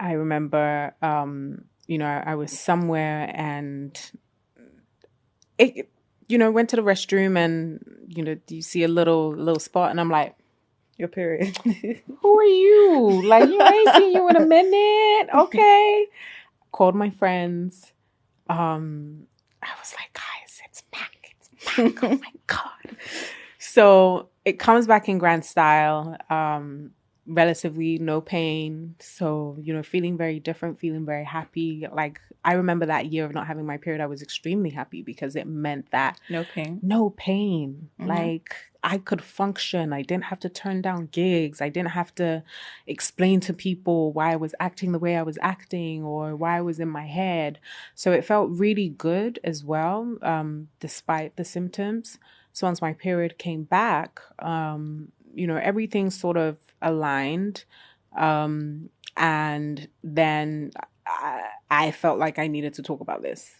I remember, I was somewhere and it, went to the restroom and, you see a little spot and I'm like, your period. Who are you? Like, I ain't seen you in a minute. Okay. Called my friends. I was like, guys, it's back. It's back. Oh my God. So it comes back in grand style. Relatively no pain. So, feeling very different, feeling very happy. Like, I remember that year of not having my period, I was extremely happy because it meant that No pain. no pain. Mm-hmm. Like, I could function. I didn't have to turn down gigs. I didn't have to explain to people why I was acting the way I was acting or why I was in my head. So it felt really good as well, despite the symptoms. So once my period came back, everything sort of aligned. And then I felt like I needed to talk about this.